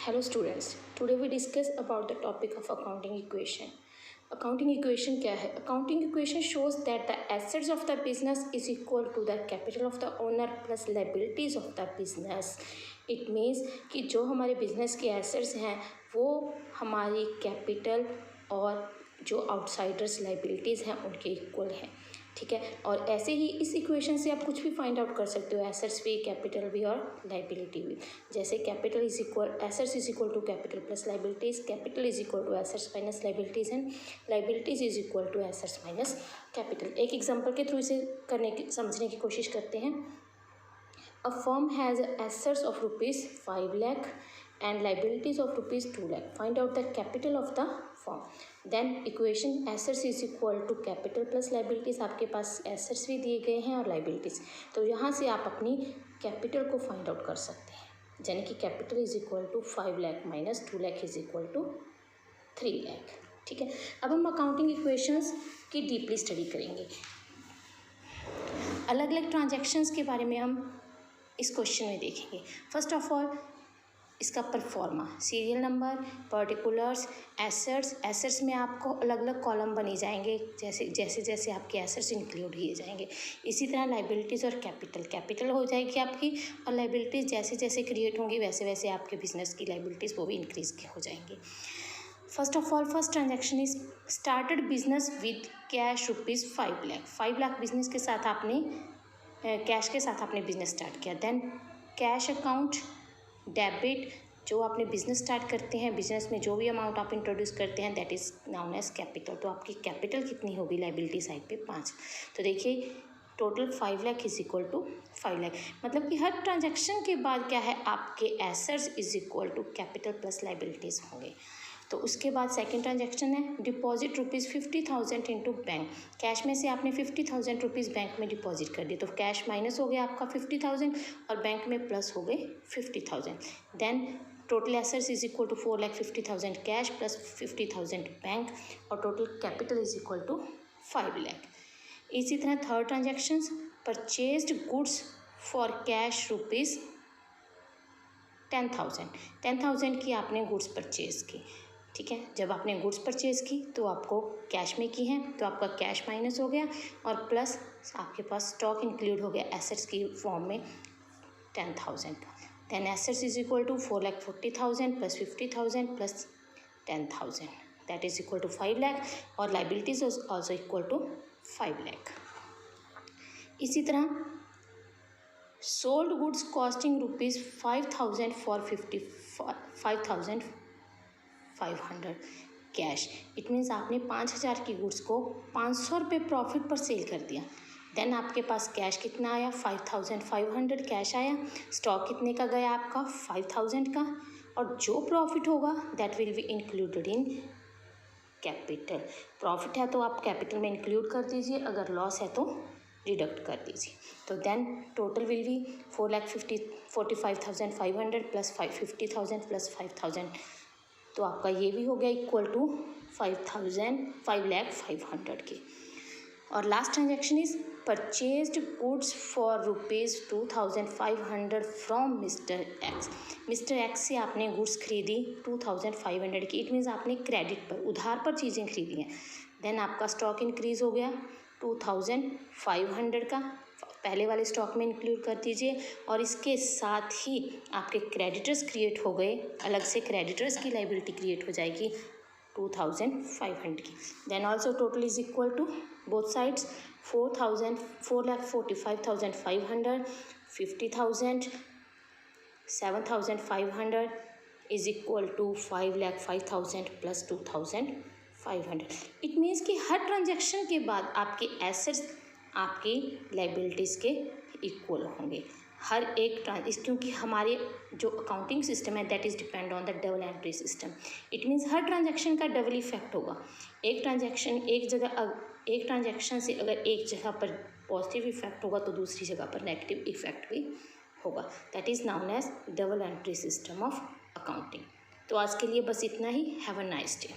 Hello students, today we discuss about the topic of accounting equation. Accounting equation क्या है? Accounting equation shows that the assets of the business is equal to the capital of the owner plus liabilities of the business. It means कि जो हमारे business के assets हैं वो हमारी capital और जो outsiders liabilities हैं उनके equal हैं, ठीक है। और ऐसे ही इस इक्वेशन से आप कुछ भी फाइंड आउट कर सकते हो, एसेट्स भी, कैपिटल भी और लाइबिलिटी भी। जैसे capital is equal assets is equal to capital plus liabilities, capital is equal to assets minus liabilities and liabilities is equal to assets minus capital. एक एग्जांपल के थ्रू इसे समझने की कोशिश करते हैं। A firm has assets of ₹5 lakh and liabilities of ₹2 lakh. Find out the capital of the firm. Then equation assets is equal to capital plus liabilities. आपके पास assets भी दिए गए हैं और liabilities, तो यहाँ से आप अपनी capital को find out कर सकते हैं। यानी कि capital is equal to 5 lakh minus 2 lakh is equal to 3 lakh, ठीक है। अब हम accounting equations की डीपली स्टडी करेंगे। अलग अलग ट्रांजेक्शन्स के बारे में हम इस क्वेश्चन में देखेंगे। फर्स्ट ऑफ ऑल इसका pro forma, serial number, particulars, assets में आपको अलग अलग कॉलम बनी जाएंगे जैसे जैसे आपके एसेट्स इंक्लूड किए जाएंगे। इसी तरह लाइबिलिटीज़ और कैपिटल हो जाएगी आपकी, और लाइबिलिटीज़ जैसे जैसे क्रिएट होंगी वैसे वैसे आपके बिजनेस की लाइबिलिटीज़ वो भी इंक्रीज हो जाएंगी। First of all first transaction is started business with cash ₹5 lakh। 5 lakh business के साथ आपने कैश के साथ आपने बिजनेस स्टार्ट किया। देन कैश अकाउंट डेबिट, जो आपने बिजनेस स्टार्ट करते हैं, बिजनेस में जो भी अमाउंट आप इंट्रोड्यूस करते हैं that is known as capital. तो आपकी कैपिटल कितनी होगी लाइबिलिटी साइड पे 5। तो देखिए total 5 lakh is equal to 5 lakh, मतलब कि हर ट्रांजैक्शन के बाद क्या है आपके assets is equal to capital plus liabilities होंगे। तो उसके बाद सेकंड ट्रांजैक्शन है डिपॉजिट ₹50,000 इनटू बैंक। कैश में से आपने ₹50,000 बैंक में डिपॉजिट कर दिए, तो कैश माइनस हो गया आपका 50,000 और बैंक में प्लस हो गए 50,000। Then total assets is equal to 4,50,000 cash plus 50,000 bank, और total capital is equal to 5 lakh. इसी तरह third transaction purchased goods for cash ₹10,000 की आपने गुड्स परचेज की, ठीक है। जब आपने गुड्स परचेज की तो आपको कैश में की हैं, तो आपका कैश माइनस हो गया और प्लस आपके पास स्टॉक इंक्लूड हो गया एसेट्स की फॉर्म में 10,000 का। Then assets is equal to 4,40,000 plus 50,000 plus 10,000 that is equal to 5 lakh, और liabilities also equal to 5 lakh. इसी तरह sold goods costing ₹5,000 for 5,500 cash. It means आपने 5,000 की गुड्स को 500 रुपये प्रॉफिट पर सेल कर दिया। देन आपके पास कैश कितना आया 5,500 कैश आया, स्टॉक कितने का गया आपका 5,000 का, और जो प्रॉफिट होगा that will be included in capital. Profit है तो आप कैपिटल में इंक्लूड कर दीजिए, अगर लॉस है तो डिडक्ट कर दीजिए। तो then total will be 4,45,500 plus 50,000 plus 5,000, तो आपका ये भी हो गया इक्वल टू 5,500 के। और last transaction is purchased goods for ₹2,500 from mister x. Mister x से आपने गुड्स खरीदी 2,500 की, इट मीन्स आपने क्रेडिट पर, उधार पर चीज़ें खरीदी हैं। देन आपका स्टॉक इंक्रीज़ हो गया 2,500 का, पहले वाले स्टॉक में इंक्लूड कर दीजिए, और इसके साथ ही आपके क्रेडिटर्स क्रिएट हो गए, अलग से क्रेडिटर्स की लाइबिलिटी क्रिएट हो जाएगी 2,500 की। Then also total is equal to both sides 4,45,500 50,000 7,500 is equal to 5,05,000 plus 2,500। It means कि हर ट्रांजेक्शन के बाद आपके एसेट्स आपकी लाइबिलिटीज़ के इक्वल होंगे। हर एक क्योंकि हमारे जो अकाउंटिंग सिस्टम है that is depend on the double entry system. It means her transaction का डबल इफेक्ट होगा। एक ट्रांजैक्शन से अगर एक जगह पर पॉजिटिव इफेक्ट होगा तो दूसरी जगह पर नेगेटिव इफेक्ट भी होगा। That is known as double entry system of accounting. तो आज के लिए बस इतना ही। Have a nice day.